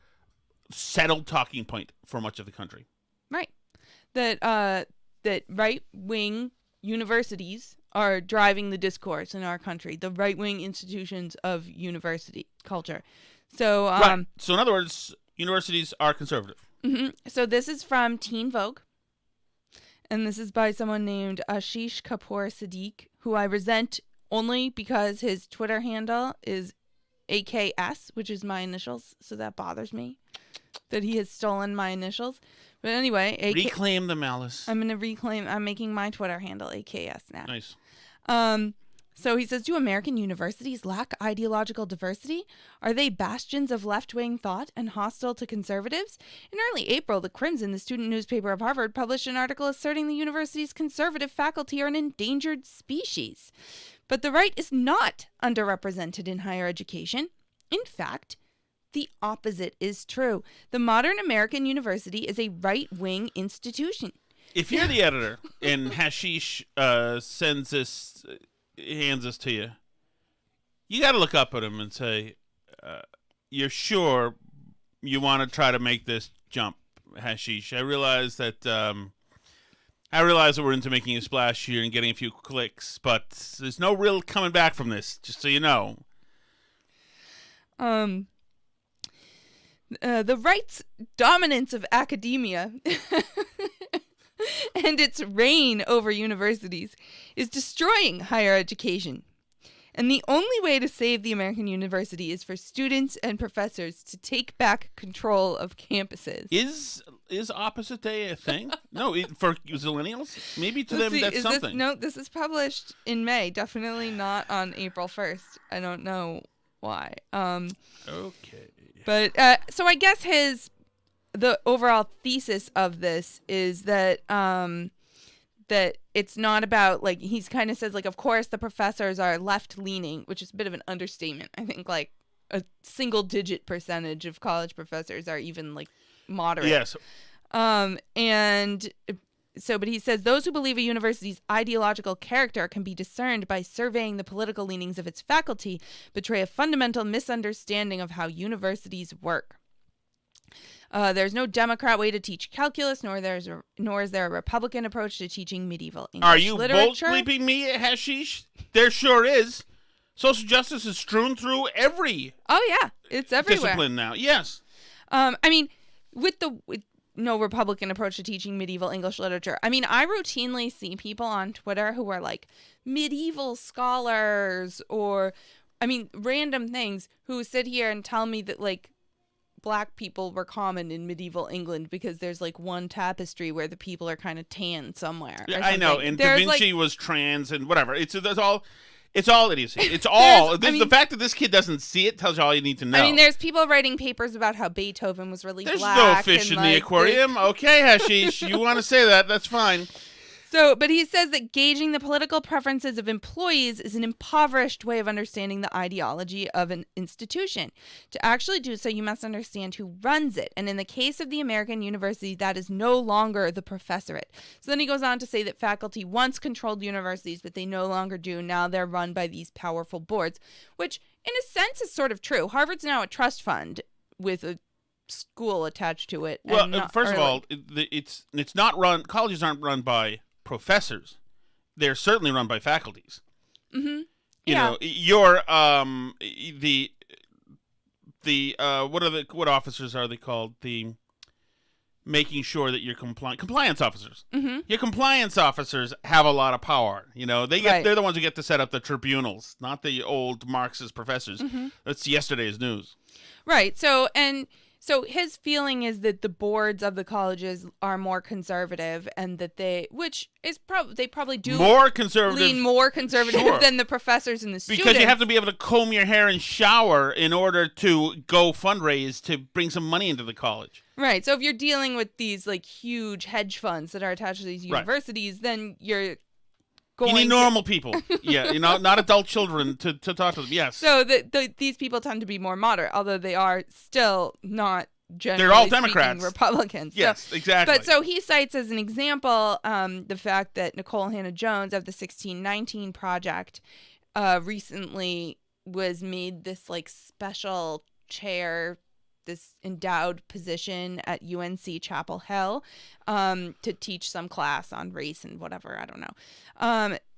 settled talking point for much of the country. Right. That right-wing universities are driving the discourse in our country, the right-wing institutions of university culture. So, right. So in other words, universities are conservative. So this is from Teen Vogue, and this is by someone named Ashish Kapoor Siddiq, who I resent only because his Twitter handle is AKS, which is my initials, so that bothers me that he has stolen my initials. But anyway, reclaim them, Alice. I'm making my Twitter handle AKS now. Nice. So he says, do American universities lack ideological diversity? Are they bastions of left-wing thought and hostile to conservatives? In early April, the Crimson, the student newspaper of Harvard, published an article asserting the university's conservative faculty are an endangered species. But the right is not underrepresented in higher education. In fact, the opposite is true. The modern American university is a right-wing institution. If you're the editor and Hashish hands this to you, you got to look up at him and say, you're sure you want to try to make this jump, Hashish. I realize that we're into making a splash here and getting a few clicks, but there's no real coming back from this, just so you know. The right's dominance of academia and its reign over universities is destroying higher education. And the only way to save the American university is for students and professors to take back control of campuses. Is opposite day a thing? No, for millennials? Maybe to them that's something. This is published in May. Definitely not on April 1st. I don't know why. Okay. But so I guess the overall thesis of this is that that it's not about, like, he kind of says, like, of course the professors are left-leaning, which is a bit of an understatement. I think, like, a single-digit percentage of college professors are even, like, moderate. Yes. And so, but he says, those who believe a university's ideological character can be discerned by surveying the political leanings of its faculty betray a fundamental misunderstanding of how universities work. There's no Democrat way to teach calculus, nor is there a Republican approach to teaching medieval English literature. Are you bold bleeping me, Hashish? There sure is. Social justice is strewn through every it's everywhere. Discipline now. Yes. I mean, with no Republican approach to teaching medieval English literature. I mean, I routinely see people on Twitter who are like medieval scholars or, I mean, random things who sit here and tell me that, like, Black people were common in medieval England because there's, like, one tapestry where the people are kind of tan somewhere. Yeah, I know, and Da Vinci was trans and whatever. It's It's all idiocy. It's all. The fact that this kid doesn't see it tells you all you need to know. I mean, there's people writing papers about how Beethoven was really There's black. no fish in the aquarium. Okay, Hashish, you want to say that? That's fine. But he says that gauging the political preferences of employees is an impoverished way of understanding the ideology of an institution. To actually do so, you must understand who runs it. And in the case of the American university, that is no longer the professorate. So then he goes on to say that faculty once controlled universities, but they no longer do. Now they're run by these powerful boards, which in a sense is sort of true. Harvard's now a trust fund with a school attached to it. Well, first of all, it's not run. Colleges aren't run by professors. They're certainly run by faculties. Mm-hmm. You know, your what officers are they called? The making sure that you're compliance officers. Mm-hmm. Your compliance officers have a lot of power. You know, they're the ones who get to set up the tribunals, not the old Marxist professors. Mm-hmm. That's yesterday's news. Right. So his feeling is that the boards of the colleges are more conservative, and that they probably do more conservative, lean more conservative sure. than the professors and the students. Because you have to be able to comb your hair and shower in order to go fundraise to bring some money into the college. Right. So if you're dealing with these like huge hedge funds that are attached to these universities, then you're going. You need normal people. Yeah, not adult children to talk to them. Yes. So these people tend to be more moderate, although they are still not generally They're all Democrats. Republicans. Yes, exactly. But so he cites as an example the fact that Nicole Hannah-Jones of the 1619 Project recently was made this like special chair, this endowed position at UNC Chapel Hill to teach some class on race and whatever, I don't know.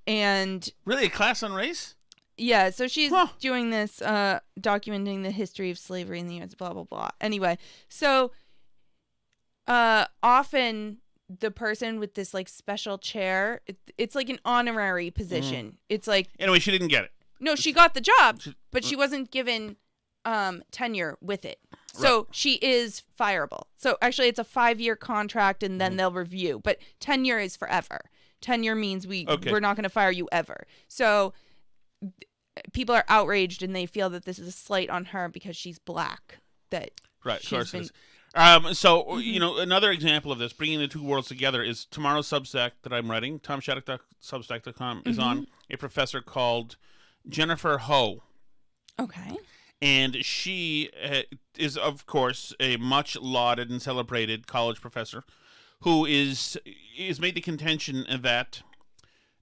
And really, a class on race? Yeah, so she's doing this, documenting the history of slavery in the U.S., blah, blah, blah. Anyway, so often the person with this, like, special chair, it's like an honorary position. It's like... Anyway, she didn't get it. No, she got the job, but she wasn't given tenure with it. So she is fireable. So actually, it's a 5-year contract, and then they'll review. But tenure is forever. Tenure means we're not going to fire you ever. So... people are outraged, and they feel that this is a slight on her because she's black. Of course it is. Another example of this, bringing the two worlds together, is tomorrow's Substack that I'm writing, tomshattuck.substack.com, is on a professor called Jennifer Ho. Okay. And she is, of course, a much lauded and celebrated college professor who is made the contention that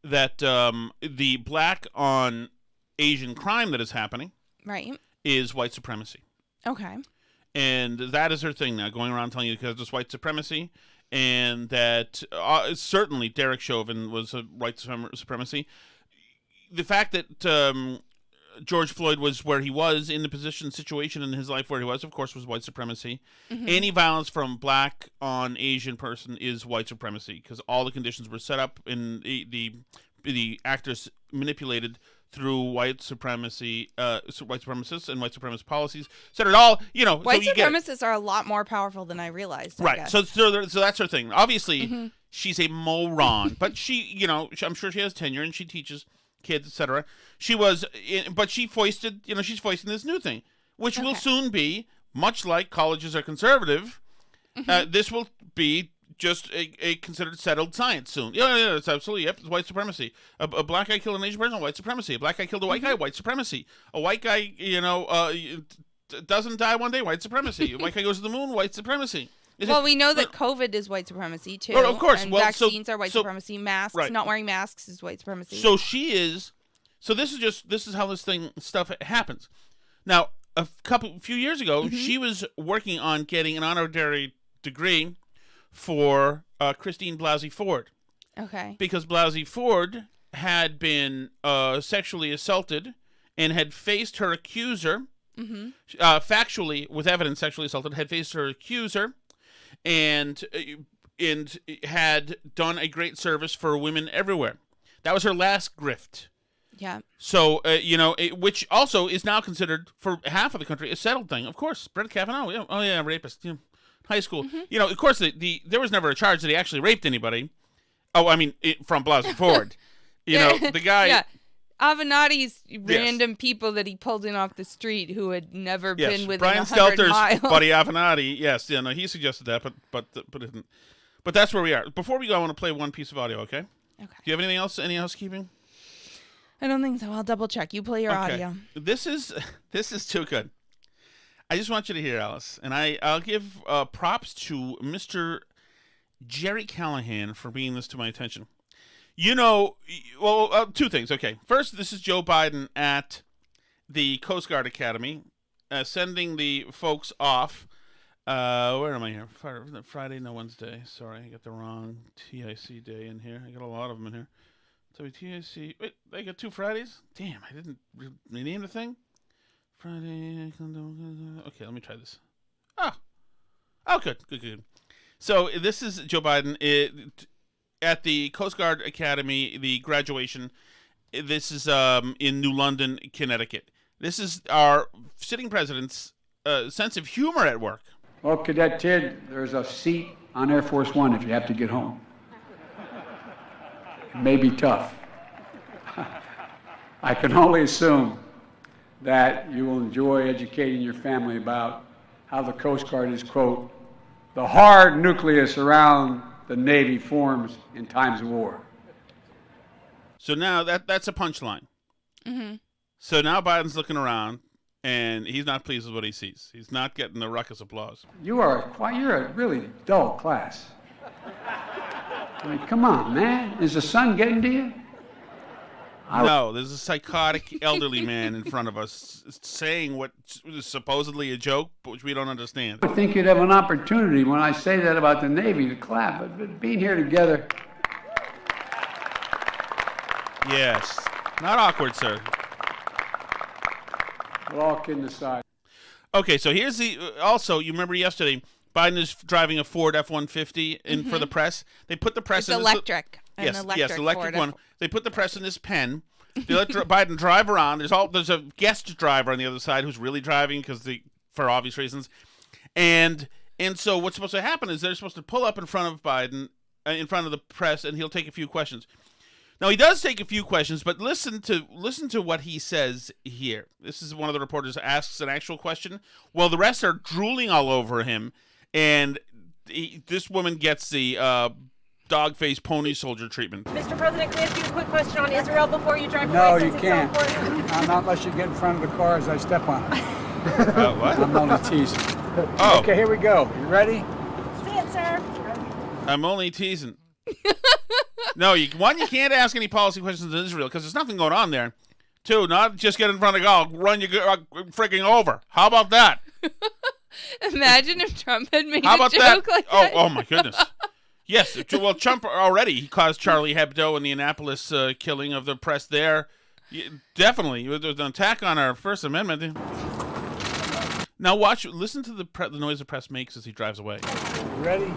the black on Asian crime that is happening is white supremacy. Okay. And that is her thing now, going around telling you because it's white supremacy, and that certainly Derek Chauvin was a white supremacy. The fact that George Floyd was where he was in the situation in his life where he was, of course, was white supremacy. Mm-hmm. Any violence from black on Asian person is white supremacy because all the conditions were set up and the actors manipulated through white supremacy, white supremacists and white supremacist policies. So it all, white supremacists are a lot more powerful than I realized. Right. So that's her thing. Obviously, she's a moron, but she, I'm sure she has tenure and she teaches kids, etc. But she foisted, she's foisting this new thing, which will soon be much like colleges are conservative. This will be just a considered settled science soon. Yeah, it's absolutely, yep, it's white supremacy. A black guy killed an Asian person, white supremacy. A black guy killed a white guy, white supremacy. A white guy, doesn't die one day, white supremacy. A white guy goes to the moon, white supremacy. We know that COVID is white supremacy, too. Of course. And vaccines are white supremacy. Masks, not wearing masks is white supremacy. So this is how this stuff happens. Now, a few years ago, she was working on getting an honorary degree for Christine Blasey Ford. Okay. Because Blasey Ford had been sexually assaulted and had faced her accuser, factually, with evidence sexually assaulted, had faced her accuser and had done a great service for women everywhere. That was her last grift. Yeah. So, which also is now considered, for half of the country, a settled thing. Of course, Brett Kavanaugh, rapist, high school. Of course, there was never a charge that he actually raped anybody. Oh, I mean, from Blasey Ford. The guy... Yeah. Avenatti's random people that he pulled in off the street who had never been within Brian 100 Stelter's miles. buddy Avenatti. Yes, yeah, no, he suggested that, but that's where we are. Before we go, I want to play one piece of audio. Okay. Okay. Do you have anything else? Any housekeeping? I don't think so. I'll double check. You play your audio. This is too good. I just want you to hear, Alice, and I'll give props to Mr. Jerry Callahan for bringing this to my attention. You know, well, two things. Okay, first, this is Joe Biden at the Coast Guard Academy, sending the folks off. Where am I here? Friday, no, Wednesday. Sorry, I got the wrong TIC day in here. I got a lot of them in here. WTIC. Wait, they got 2 Fridays? Damn, I didn't rename the thing. Friday. Okay, let me try this. Oh, good. So this is Joe Biden at the Coast Guard Academy, the graduation. This is in New London, Connecticut. This is our sitting president's sense of humor at work. Well, Cadet Tid, there's a seat on Air Force One if you have to get home. It may be tough. I can only assume that you will enjoy educating your family about how the Coast Guard is, quote, the hard nucleus around the Navy forms in times of war. So now that's a punchline. Mm-hmm. So now Biden's looking around, and he's not pleased with what he sees. He's not getting the ruckus applause. You're a really dull class. I mean, come on, man. Is the sun getting to you? No, there's a psychotic elderly man in front of us saying what is supposedly a joke, but which we don't understand. I think you'd have an opportunity when I say that about the Navy to clap, but being here together. Yes. Not awkward, sir. Well, all kidding aside. Okay, so here's the... Also, you remember yesterday, Biden is driving a Ford F-150 in for the press. They put the press in... It's electric. Yes, electric one. They put the press in this pen. They let Biden drive around. There's a guest driver on the other side who's really driving for obvious reasons. And so what's supposed to happen is they're supposed to pull up in front of Biden, in front of the press, and he'll take a few questions. Now, he does take a few questions, but listen to what he says here. This is one of the reporters asks an actual question. Well, the rest are drooling all over him, and this woman gets the dog-faced pony soldier treatment. Mr. President, can I ask you a quick question on Israel before you drive away? No, you can't. Not unless you get in front of the car as I step on it. What? I'm only teasing. Oh. Okay, here we go. You ready? See it, sir. I'm only teasing. No, you can't ask any policy questions in Israel because there's nothing going on there. 2, not just get in front of I'll run you freaking over. How about that? Imagine if Trump had made How a about joke that? like that. Oh my goodness. Yes, well, Trump already, he caused Charlie Hebdo and the Annapolis killing of the press there. Definitely. There's an attack on our First Amendment. Now listen to the noise the press makes as he drives away. You ready?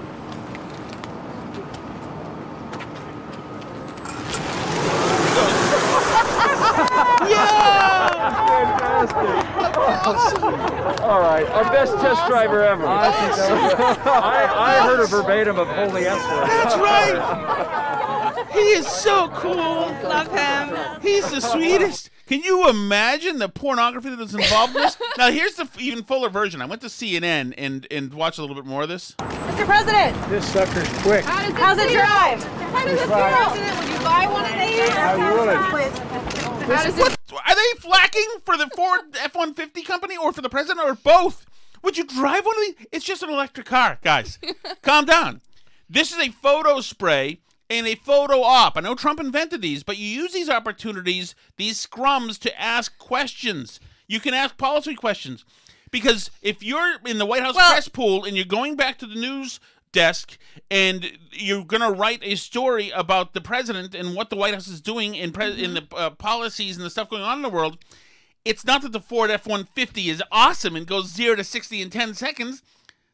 All right, our best test driver ever. I heard a verbatim of Holy Escort. That's right. He is so cool. Love him. He's the sweetest. Can you imagine the pornography that's involved in this? Now, here's the even fuller version. I went to CNN and watched a little bit more of this. Mr. President. This sucker's quick. How's it drive? How does it feel? Would you buy one of these? How you would. Are they flacking for the Ford F-150 company or for the president or both? Would you drive one of these? It's just an electric car, guys. Calm down. This is a photo spray and a photo op. I know Trump invented these, but you use these opportunities, these scrums, to ask questions. You can ask policy questions. Because if you're in the White House press pool and you're going back to the news desk and you're going to write a story about the president and what the White House is doing in the policies and the stuff going on in the world, it's not that the Ford F-150 is awesome and goes 0 to 60 in 10 seconds.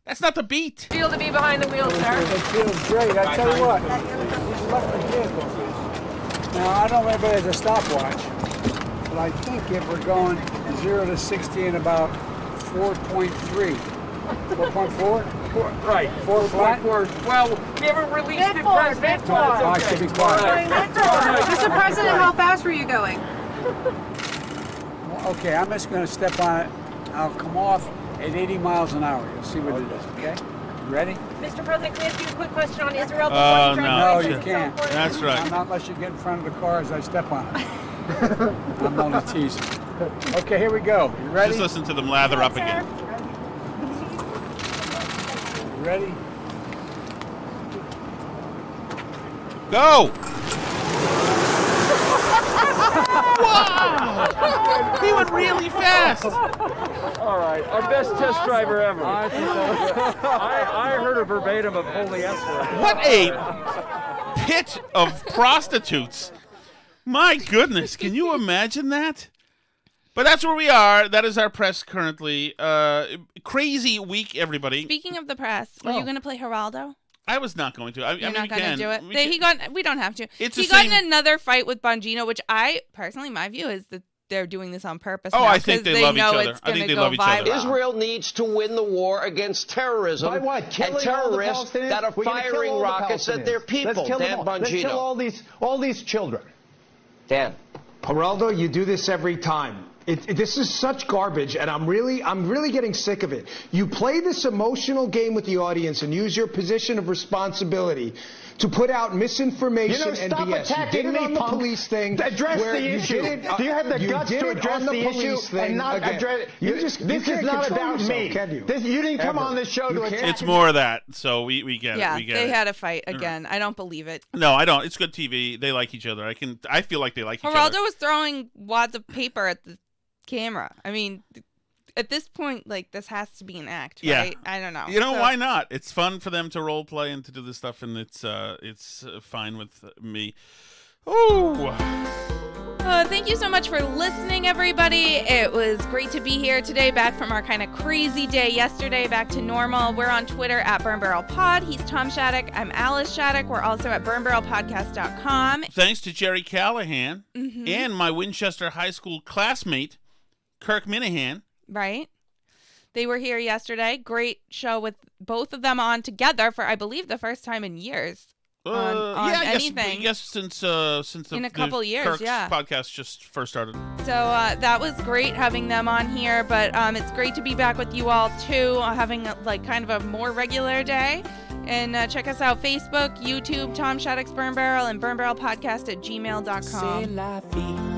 That's not the beat. Feel to be behind the wheel, sir. It feels great. I tell you what, these electric vehicles. Now, I don't know if everybody has a stopwatch, but I think if we're going 0 to 60 in about 4.3. 4.4? Right. 4 flat? Well, we haven't released it. I should be quiet. Mr. President, how fast were you going? Okay, I'm just going to step on it. I'll come off at 80 miles an hour. You'll see what it is, okay? You ready? Mr. President, can I ask you a quick question on Israel? No, you can't. That's right. Not unless you get in front of the car as I step on it. I'm only teasing. Okay, here we go. You ready? Just listen to them lather up again. You ready? Go! Wow! He went really fast. All right, our best test driver ever. I heard a verbatim of holy S word. What a pit of prostitutes. My goodness, can you imagine that? But that's where we are. That is our press currently. Crazy week, everybody. Speaking of the press, are you going to play Geraldo? I was not going to. You're not going to do it? We don't have to. He got in another fight with Bongino, which my view is that they're doing this on purpose. Oh, now, I think they love each other. I think they love each other. Israel needs to win the war against terrorism and terrorists that are firing rockets at their people. Dan Bongino. Let's kill all these children. Dan. Geraldo, you do this every time. This is such garbage, and I'm really getting sick of it. You play this emotional game with the audience and use your position of responsibility to put out misinformation and BS. Stop attacking me, on the police thing. Address the issue. Do you have the guts to address the issue and not address? This is not about me. You didn't come on this show to attack. It's more of that, so we get it. Yeah, we get they it. had a fight again. I don't believe it. No, I don't. It's good TV. They like each other. I feel like they like each other. Geraldo was throwing wads of paper at the camera. I mean, at this point, this has to be an act, right? I don't know. Why not? It's fun for them to role play and to do this stuff, and it's fine with me. Ooh. Thank you so much for listening, everybody. It was great to be here today, back from our kind of crazy day yesterday, back to normal. We're on Twitter at Burn Barrel Pod. He's Tom Shattuck. I'm Alice Shattuck. We're also at burnbarrelpodcast.com. Thanks to Jerry Callahan and my Winchester High School classmate, Kirk Minahan. Right. They were here yesterday. Great show with both of them on together for, I believe, the first time in years. On anything. Yes, since in a couple years, Kirk's yeah. podcast just first started. So that was great having them on here, but it's great to be back with you all too, having kind of a more regular day. And check us out: Facebook, YouTube, Tom Shattuck's Burn Barrel, and burnbarrelpodcast@gmail.com. C'est la vie.